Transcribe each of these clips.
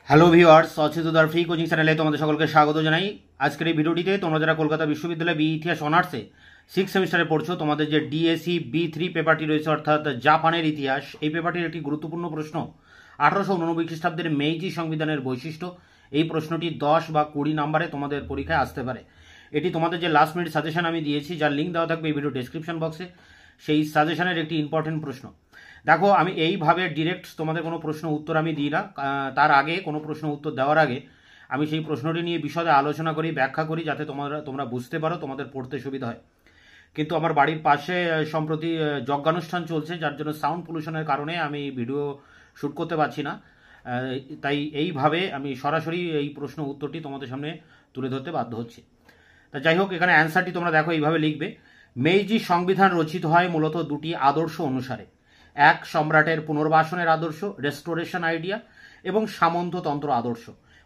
Hello viewers, অচ্যুতদার free coaching চ্যানেলে তোমাদের সকলকে স্বাগত জানাই। আজকের এই ভিডিওটিতে তোমরা যারা কলকাতা বিশ্ববিদ্যালয়ে বি ইতিহাস অনার্সে 6 সেমিস্টারে পড়ছো, তোমাদের যে ডিএসসি B3 পেপারটি রয়েছে অর্থাৎ জাপানের ইতিহাস, এই পেপারটির একটি গুরুত্বপূর্ণ প্রশ্ন 1889 খ্রিস্টাব্দের মেইজি সংবিধানের বৈশিষ্ট্য। এই প্রশ্নটি 10 বা 20 নম্বরে তোমাদের পরীক্ষায় আসতে পারে। এটি তোমাদের যে লাস্ট মিনিট সাজেশন আমি দিয়েছি, যার লিঙ্ক দেওয়া থাকবে এই ভিডিও ডেসক্রিপশন বক্সে, সেই সাজেশনের একটি ইম্পর্টেন্ট প্রশ্ন। দেখো, আমি এইভাবে ডিরেক্ট তোমাদের কোনো প্রশ্ন উত্তর আমি দিই না। তার আগে কোনো প্রশ্ন উত্তর দেওয়ার আগে আমি সেই প্রশ্নটি নিয়ে বিশদে আলোচনা করি, ব্যাখ্যা করি, যাতে তোমরা বুঝতে পারো, তোমাদের পড়তে সুবিধা হয়। কিন্তু আমার বাড়ির পাশে সম্প্রতি যজ্ঞানুষ্ঠান চলছে, যার জন্য সাউন্ড পলিউশনের কারণে আমি ভিডিও শ্যুট করতে পারছি না। তাই এইভাবে আমি সরাসরি এই প্রশ্ন উত্তরটি তোমাদের সামনে তুলে ধরতে বাধ্য হচ্ছি। তা যাই হোক, এখানে অ্যান্সারটি তোমরা দেখো, এইভাবে লিখবে। মেইজি সংবিধান রচিত হয় মূলত দুটি আদর্শ অনুসারে: এক, সম্রাটের পুনর্বাসনের আদর্শ, রেস্টোরেশন আইডিয়া, এবং সামন্ততন্ত্র আদর্শ।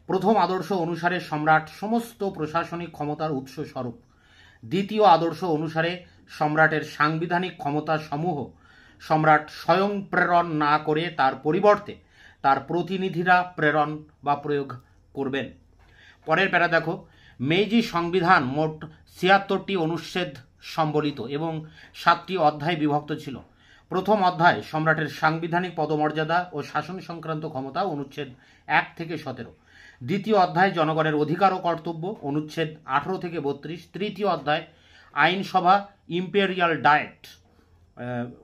প্রথম আদর্শ অনুসারে সম্রাট সমস্ত প্রশাসনিক ক্ষমতার উৎস স্বরূপ। দ্বিতীয় আদর্শ অনুসারে সম্রাটের সাংবিধানিক ক্ষমতা সমূহ সম্রাট স্বয়ং প্রেরণ না করে তার পরিবর্তে তার প্রতিনিধিরা প্রেরণ বা প্রয়োগ করবেন। পরের প্যারা দেখো, মেইজি সংবিধান মোট ৭৬টি অনুচ্ছেদ সম্বলিত এবং 7টি অধ্যায়ে বিভক্ত ছিল। প্রথম অধ্যায় সম্রাটের সাংবিধানিক পদমর্যাদা ও শাসন সংক্রান্ত ক্ষমতা, অনুচ্ছেদ 1 থেকে 17। দ্বিতীয় অধ্যায় জনগণের অধিকার ও কর্তব্য, অনুচ্ছেদ 18 থেকে 32। তৃতীয় অধ্যায় আইনসভা, ইম্পেরিয়াল ডায়েট,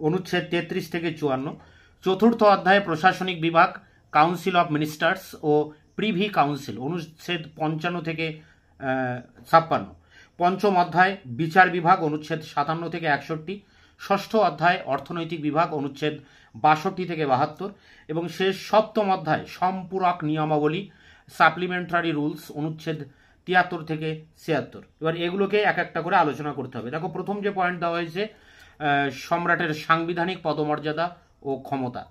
অনুচ্ছেদ 33 থেকে 54। চতুর্থ অধ্যায় প্রশাসনিক বিভাগ, কাউন্সিল অফ মিনিস্টার্স ও প্রিভি কাউন্সিল, অনুচ্ছেদ 55 থেকে 56। পঞ্চম অধ্যায় বিচার বিভাগ, অনুচ্ছেদ 57 থেকে 61। ষষ্ঠ অধ্যায় অর্থনৈতিক বিভাগ, অনুচ্ছেদ 62 থেকে 72। এবং শেষ সপ্তম অধ্যায় সম্পূরক নিয়মাবলী, সাপ্লিমেন্টারি রুলস, অনুচ্ছেদ 73 থেকে 76। এবার এগুলোকে এক একটা করে আলোচনা করতে হবে। দেখো, প্রথম যে পয়েন্ট দেওয়া হয়েছে সম্রাটের সাংবিধানিক পদমর্যাদা ও ক্ষমতা,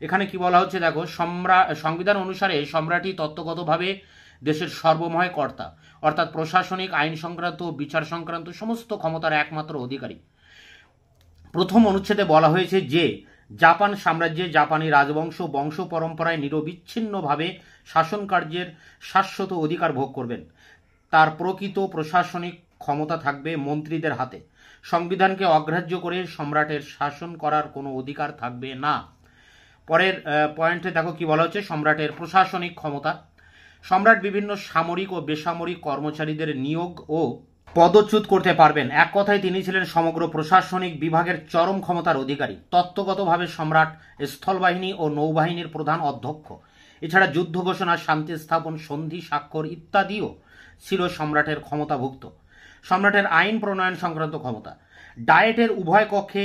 এখানে কি বলা হচ্ছে দেখো, সংবিধান অনুসারে সম্রাটই তত্ত্বগতভাবে দেশের সর্বময় কর্তা, অর্থাৎ প্রশাসনিক, আইন সংক্রান্ত, বিচার সংক্রান্ত সমস্ত ক্ষমতার একমাত্র অধিকারী। প্রথম অনুচ্ছেদে বলা হয়েছে যে জাপান সাম্রাজ্যে জাপানি রাজবংশ বংশ পরম্পরায় নিরবিচ্ছিন্নভাবে শাসন কার্যের শাশ্বত অধিকার ভোগ করবেন। তার প্রকৃত প্রশাসনিক ক্ষমতা থাকবে মন্ত্রীদের হাতে। সংবিধানকে অগ্রাহ্য করে সম্রাটের শাসন করার কোনো অধিকার থাকবে না। পরের পয়েন্টে দেখো কি বলা হচ্ছে, সম্রাটের প্রশাসনিক ক্ষমতা। সম্রাট বিভিন্ন সামরিক ও বেসামরিক কর্মচারীদের নিয়োগ ও পদচ্যুত করতে পারবেন। এক কথায় তিনি ছিলেন সমগ্র প্রশাসনিক বিভাগের চরম ক্ষমতার অধিকারী। তত্ত্বগতভাবে সম্রাট স্থলবাহিনী ও নৌবাহিনীর প্রধান অধ্যক্ষ। এছাড়া যুদ্ধ ঘোষণা, শান্তি স্থাপন, সন্ধি স্বাক্ষর ইত্যাদিও ছিল সম্রাটের ক্ষমতাভুক্ত। সম্রাটের আইন প্রণয়ন সংক্রান্ত ক্ষমতা। ডায়েটের উভয় কক্ষে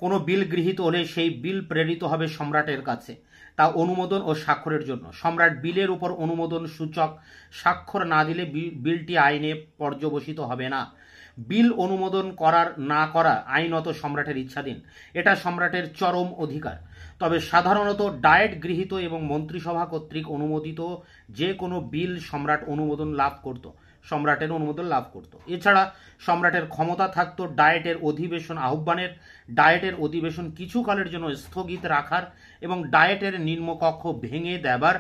কোনো বিল গৃহীত হলে সেই বিল প্রেরিত হবে সম্রাটের কাছে, তা অনুমোদন ও স্বাক্ষরের জন্য। সম্রাট বিলের উপর অনুমোদন সূচক স্বাক্ষর না দিলে বিলটি আইনে পর্যবসিত হবে না। বিল অনুমোদন করার না করা আইনত সম্রাটের ইচ্ছাধীন। এটা সম্রাটের চরম অধিকার। তবে সাধারণত ডায়েট গৃহীত এবং মন্ত্রিসভা কর্তৃক অনুমোদিত যে কোনো বিল সম্রাটের অনুমোদন লাভ করত। এছাড়া সম্রাটের ক্ষমতা থাকতো ডায়েটের অধিবেশন আহ্বানের, ডায়েটের অধিবেশন কিছুকালের জন্য স্থগিত রাখার এবং ডায়েটের নিম্নকক্ষ ভেঙে দেবার।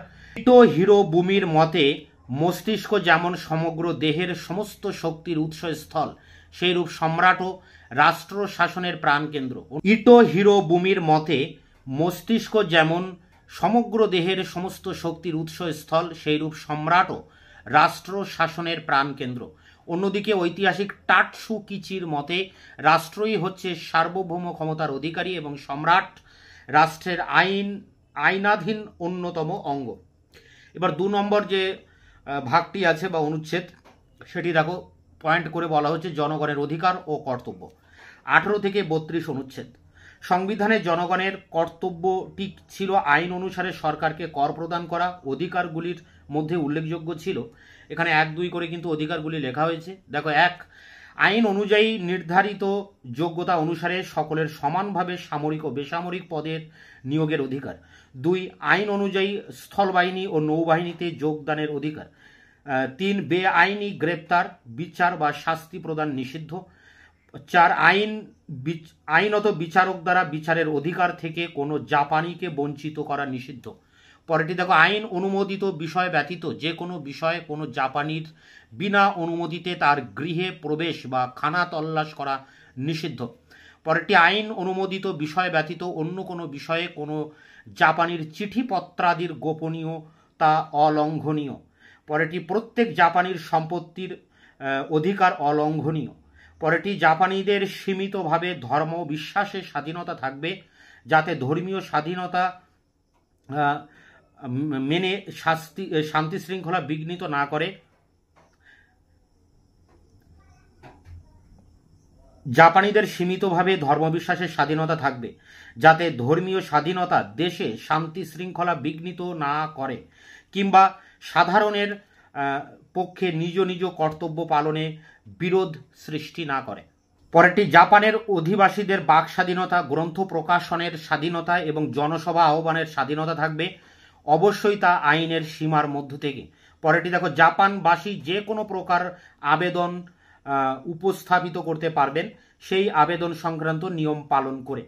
হিরো বুমির মতে মস্তিষ্ক যেমন সমগ্র দেহের সমস্ত শক্তির উৎসস্থল, সেইরূপ সম্রাটও রাষ্ট্র শাসনের প্রাণকেন্দ্র। হিরো বুমির মতে মস্তিষ্ক যেমন সমগ্র দেহের সমস্ত শক্তির উৎসস্থল, সেইরূপ সম্রাটও রাষ্ট্র শাসনের প্রাণকেন্দ্র। অন্যদিকে ঐতিহাসিক টাটসু কিচির মতে রাষ্ট্রই হচ্ছে সার্বভৌম ক্ষমতার অধিকারী এবং সম্রাট রাষ্ট্রের আইনাধীন অন্যতম অঙ্গ। এবার 2 নম্বর যে ভাগটি আছে বা অনুচ্ছেদ, সেটি দেখো, পয়েন্ট করে বলা হচ্ছে জনগণের অধিকার ও কর্তব্য। 18 থেকে 32 অনুচ্ছেদ। সংবিধানে জনগণের কর্তব্যটি ছিল আইন অনুসারে সরকারকে কর প্রদান করা। অধিকারগুলির মধ্যে উল্লেখযোগ্য ছিল, এখানে 1-2 করে কিন্তু অধিকারগুলি লেখা হয়েছে। দেখো, 1, আইন অনুযায়ী নির্ধারিত যোগ্যতা অনুসারে সকলের সমানভাবে সামরিক ও বেসামরিক পদের নিয়োগের অধিকার। 2, আইন অনুযায়ী স্থলবাহিনী ও নৌবাহিনীতে যোগদানের অধিকার। 3, বেআইনি গ্রেপ্তার, বিচার বা শাস্তি প্রদান নিষিদ্ধ। 4, আইনত বিচারক দ্বারা বিচারের অধিকার থেকে কোনো জাপানিকে বঞ্চিত করা নিষিদ্ধ। পরেরটি দেখো, আইন অনুমোদিত বিষয় ব্যতীত যে কোনো বিষয়ে কোনো জাপানির বিনা অনুমতিতে তার গৃহে প্রবেশ বা খানা তল্লাশ করা নিষিদ্ধ। পরেরটি, আইন অনুমোদিত বিষয় ব্যতীত অন্য কোনো বিষয়ে কোনো জাপানির চিঠিপত্রাদির গোপনীয়তা অলঙ্ঘনীয়। পরেরটি, প্রত্যেক জাপানির সম্পত্তির অধিকার অলঙ্ঘনীয়। পরেরটি, জাপানিদের সীমিতভাবে ধর্ম বিশ্বাসের স্বাধীনতা থাকবে, যাতে ধর্মীয় স্বাধীনতা মেনে শান্তি শৃঙ্খলা বিঘ্নিত না করে। জাপানিদের সীমিতভাবে ধর্মবিশ্বাসের স্বাধীনতা থাকবে, যাতে ধর্মীয় স্বাধীনতা দেশে শান্তি শৃঙ্খলা বিঘ্নিত না করে কিংবা সাধারণের পক্ষে নিজ নিজ কর্তব্য পালনে বিরোধ সৃষ্টি না করে। পরেরটি, জাপানের অধিবাসীদের বাক স্বাধীনতা, গ্রন্থ প্রকাশনের স্বাধীনতা এবং জনসভা আহ্বানের স্বাধীনতা থাকবে, অবশ্যই তা আইনের সীমার মধ্য থেকে। পরেরটি দেখো, জাপানবাসী যে কোনো প্রকার আবেদন উপস্থাপিত করতে পারবেন, সেই আবেদন সংক্রান্ত নিয়ম পালন করে।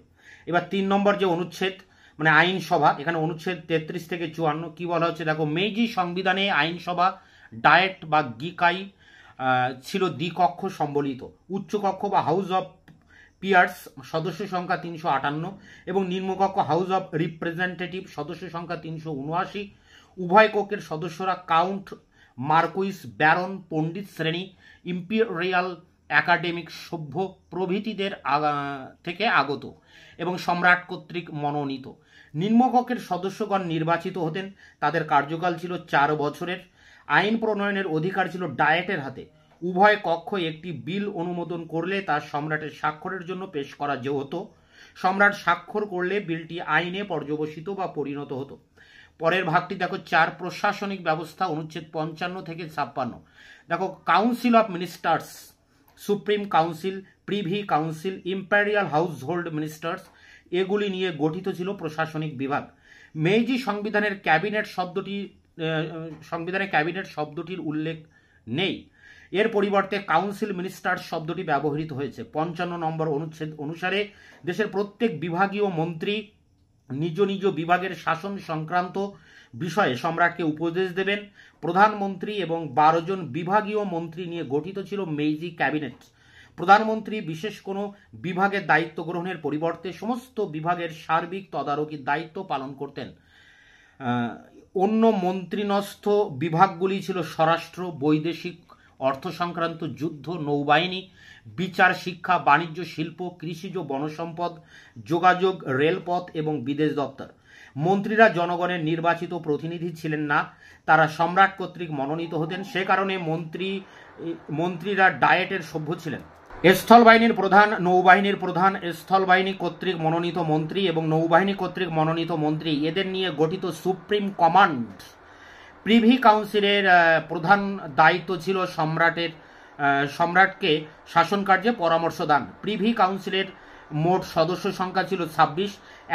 এবার 3 নম্বর যে অনুচ্ছেদ, মানে আইনসভা, এখানে অনুচ্ছেদ 33 থেকে 54 কি বলা হচ্ছে দেখো, মেইজি সংবিধানে আইনসভা ডায়েট বা গিকাই ছিল দ্বিকক্ষ সম্বলিত। উচ্চকক্ষ বা হাউস অব পিয়ার্স সদস্য সংখ্যা 358 এবং নিম্নকক্ষ হাউস অব রিপ্রেজেন্টেটিভ সদস্য সংখ্যা 379। উভয় কক্ষের সদস্যরা কাউন্ট, মার্কুইস, ব্যারন, পণ্ডিত শ্রেণী, ইম্পেরিয়াল, একাডেমিক, সভ্য প্রভৃতিদের থেকে আগত এবং সম্রাট কর্তৃক মনোনীত। নিম্নকক্ষের সদস্যগণ নির্বাচিত হতেন, তাদের কার্যকাল ছিল 4 বছরের। আইন প্রণয়নের অধিকার ছিল ডায়েটের হাতে। উভয় কক্ষ একটি বিল অনুমোদন করলে তা সম্রাটের স্বাক্ষরের জন্য পেশ করা হতো। সম্রাট স্বাক্ষর করলে বিলটি আইনে পর্যবসিত বা পরিণত হতো। পরের ভাগটি দেখো, 4 প্রশাসনিক ব্যবস্থা, অনুচ্ছেদ 55 থেকে 56। দেখো, council of ministers, supreme council, privy council, imperial household ministers, এগুলি নিয়ে গঠিত ছিল প্রশাসনিক বিভাগ। মেইজি সংবিধানের ক্যাবিনেট শব্দটির উল্লেখ নেই। এর পরিবর্তে কাউন্সিল মিনিস্টার্স শব্দটি ব্যবহৃত হয়েছে। 55 নম্বর অনুচ্ছেদ অনুসারে দেশের প্রত্যেক বিভাগীয় মন্ত্রী নিজ নিজ বিভাগের শাসন সংক্রান্ত বিষয়ে সম্রাটকে উপদেশ দেবেন। প্রধানমন্ত্রী এবং 12 জন বিভাগীয় মন্ত্রী নিয়ে গঠিত ছিল মেইজি ক্যাবিনেট। প্রধানমন্ত্রী বিশেষ কোনো বিভাগের দায়িত্ব গ্রহণের পরিবর্তে সমস্ত বিভাগের সার্বিক তদারকির দায়িত্ব পালন করতেন। অন্য মন্ত্রীনস্থ বিভাগগুলি ছিল স্বরাষ্ট্র, বৈদেশিক, অর্থ সংক্রান্ত, যুদ্ধ, নৌবাহিনী, বিচার, শিক্ষা, বাণিজ্য, শিল্প, কৃষিজ, বনসম্পদ, যোগাযোগ, রেলপথ এবং বিদেশ দপ্তর। মন্ত্রীরা জনগণের নির্বাচিত প্রতিনিধি ছিলেন না, তারা সম্রাট কর্তৃক মনোনীত হতেন। সে কারণে মন্ত্রীরা ডায়েটের সভ্য ছিলেন। স্থলবাহিনীর প্রধান, নৌবাহিনীর প্রধান, স্থলবাহিনী কর্তৃক মনোনীত মন্ত্রী এবং নৌবাহিনী কর্তৃক মনোনীত মন্ত্রী, এদের নিয়ে গঠিত সুপ্রিম কমান্ড। প্রিভি কাউন্সিলের প্রধান দায়িত্ব ছিল সম্রাটকে শাসন কার্যে পরামর্শ দান। প্রিভি কাউন্সিলের মোট সদস্য সংখ্যা ছিল 26,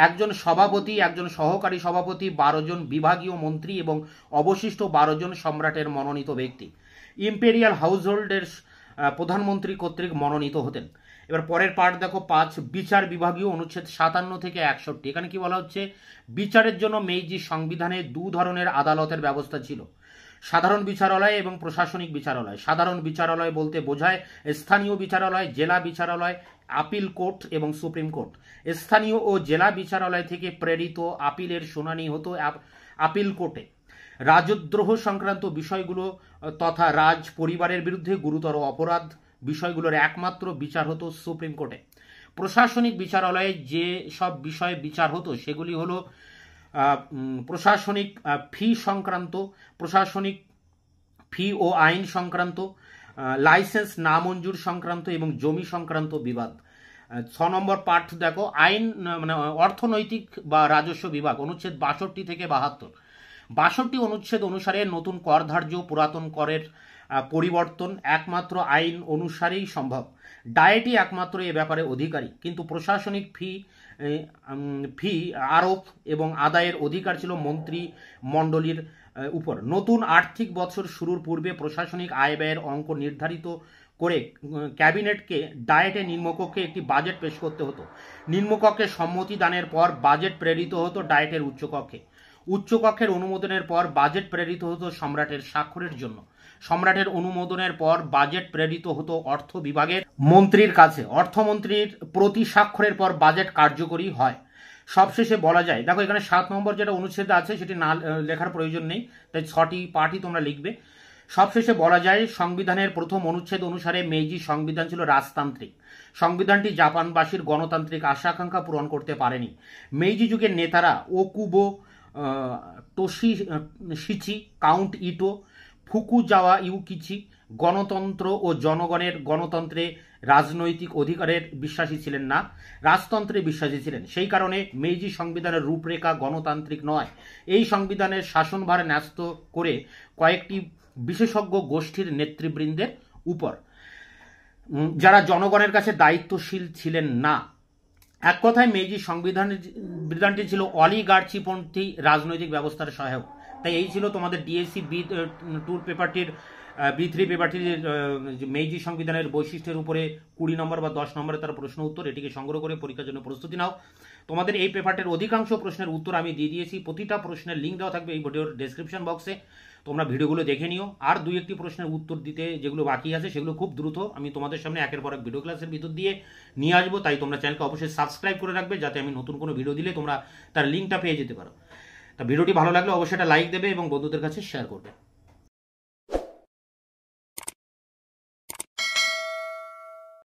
একজন সভাপতি, একজন সহকারী সভাপতি, 12 জন বিভাগীয় মন্ত্রী এবং অবশিষ্ট 12 জন সম্রাটের মনোনীত ব্যক্তি। ইম্পেরিয়াল হাউসহোল্ডের প্রধানমন্ত্রী কর্তৃক মনোনীত হতেন। এবার পরের পার্ট দেখো, 5 বিচার বিভাগীয়, অনুচ্ছেদ 57 থেকে 61। এখানে কি বলা হচ্ছে, বিচারের জন্য মেইজি সংবিধানে 2 ধরনের আদালতের ব্যবস্থা ছিল, সাধারণ বিচারালয় এবং প্রশাসনিক বিচারালয়। সাধারণ বিচারালয় বলতে বোঝায় স্থানীয় বিচারালয়, জেলা বিচারালয়, আপিল কোর্ট এবং সুপ্রিম কোর্ট। স্থানীয় ও জেলা বিচারালয় থেকে প্রেরিত আপিলের শুনানি হতো আপিল কোর্টে। রাজদ্রোহ সংক্রান্ত বিষয়গুলো তথা রাজ পরিবারের বিরুদ্ধে গুরুতর অপরাধ বিষয়গুলোর একমাত্র বিচার হতো সুপ্রিম কোর্টে। প্রশাসনিক বিচারালয়ে যে সব বিষয়ে বিচার হতো সেগুলি হলো প্রশাসনিক ফি সংক্রান্ত, প্রশাসনিক ফি ও আইন সংক্রান্ত, লাইসেন্স নামঞ্জুর সংক্রান্ত এবং জমি সংক্রান্ত বিবাদ। 6 নম্বর পাঠ দেখো, আইন মানে অর্থনৈতিক বা রাজস্ব বিভাগ, অনুচ্ছেদ 62 থেকে 72। 62 অনুচ্ছেদ অনুসারে নতুন কর ধার্য, পুরাতন করের পরিবর্তন একমাত্র আইন অনুসারেই সম্ভব। ডায়েটই একমাত্র এ ব্যাপারে অধিকারী, কিন্তু প্রশাসনিক ফি আরোপ এবং আদায়ের অধিকার ছিল মন্ত্রী মণ্ডলীর উপর। নতুন আর্থিক বছর শুরুর পূর্বে প্রশাসনিক আয় ব্যয়ের অঙ্ক নির্ধারিত করে ক্যাবিনেটকে ডায়েটে নিম্নকক্ষে একটি বাজেট পেশ করতে হতো। নিম্নকক্ষে সম্মতি দানের পর বাজেট প্রেরিত হতো ডায়েটের উচ্চকক্ষে। উচ্চকক্ষের অনুমোদনের পর বাজেট প্রেরিত হতো সম্রাটের স্বাক্ষরের জন্য। সম্রাটের অনুমোদনের পর বাজেট প্রেরিত হতো অর্থ বিভাগের মন্ত্রীর কাছে। অর্থমন্ত্রীর প্রতি স্বাক্ষরের পর বাজেট কার্যকরী হয়। সবশেষে বলা যায়, দেখো এখানে 7 নম্বর যেটা অনুচ্ছেদ আছে সেটি না লেখার প্রয়োজন নেই, তাই 6টি পার্টই তোমরা লিখবে। সবশেষে বলা যায়, সংবিধানের প্রথম অনুচ্ছেদ অনুসারে মেইজি সংবিধান ছিল রাজতান্ত্রিক। সংবিধানটি জাপানবাসীর গণতান্ত্রিক আশা আকাঙ্ক্ষা পূরণ করতে পারেনি। মেইজি যুগের নেতারা ওকুবো তোশিশিচি, কাউন্ট ইটো, ফুকুজাওয়া ইউকিচি গণতন্ত্র ও জনগণের গণতন্ত্রে রাজনৈতিক অধিকারের বিশ্বাসী ছিলেন না, রাজতন্ত্রে বিশ্বাসী ছিলেন। সেই কারণে মেইজি সংবিধানের রূপরেখা গণতান্ত্রিক নয়। এই সংবিধানের শাসনভার ন্যস্ত করে কয়েকটি বিশেষজ্ঞ গোষ্ঠীর নেতৃবৃন্দের উপর, যারা জনগণের কাছে দায়িত্বশীল ছিলেন না। এক কথায় মেইজি সংবিধানটি ছিল অলিগার্চিপন্থী রাজনৈতিক ব্যবস্থার সহায়ক। তাই এই ছিল তোমাদের ডিএসসি B2 পেপারটির B3 পেপারটির মেইজি সংবিধানের বৈশিষ্ট্যের উপরে 20 নম্বর বা 10 নম্বরে তার প্রশ্ন উত্তর। এটিকে সংগ্রহ করে পরীক্ষার জন্য প্রস্তুতি নাও। তোমাদের এই পেপারটির অধিকাংশ প্রশ্নের উত্তর আমি দিয়ে দিয়েছি। প্রতিটা প্রশ্নের লিঙ্ক দেওয়া থাকবে এই ভিডিওর ডেসক্রিপশন বক্সে, তোমরা ভিডিওগুলো দেখে নিও। আর 2-1টি প্রশ্নের উত্তর দিতে যেগুলো বাকি আছে সেগুলো খুব দ্রুত আমি তোমাদের সামনে একের পর এক ভিডিও ক্লাসের ভিতর দিয়ে নিয়ে আসবো। তাই তোমরা চ্যানেলকে অবশ্যই সাবস্ক্রাইব করে রাখবে, যাতে আমি নতুন কোনো ভিডিও দিলে তোমরা তার লিঙ্কটা পেয়ে যেতে পারো। তা ভিডিওটি ভালো লাগলে অবশ্যই একটা লাইক দেবে এবং বন্ধুদের কাছে শেয়ার করবে।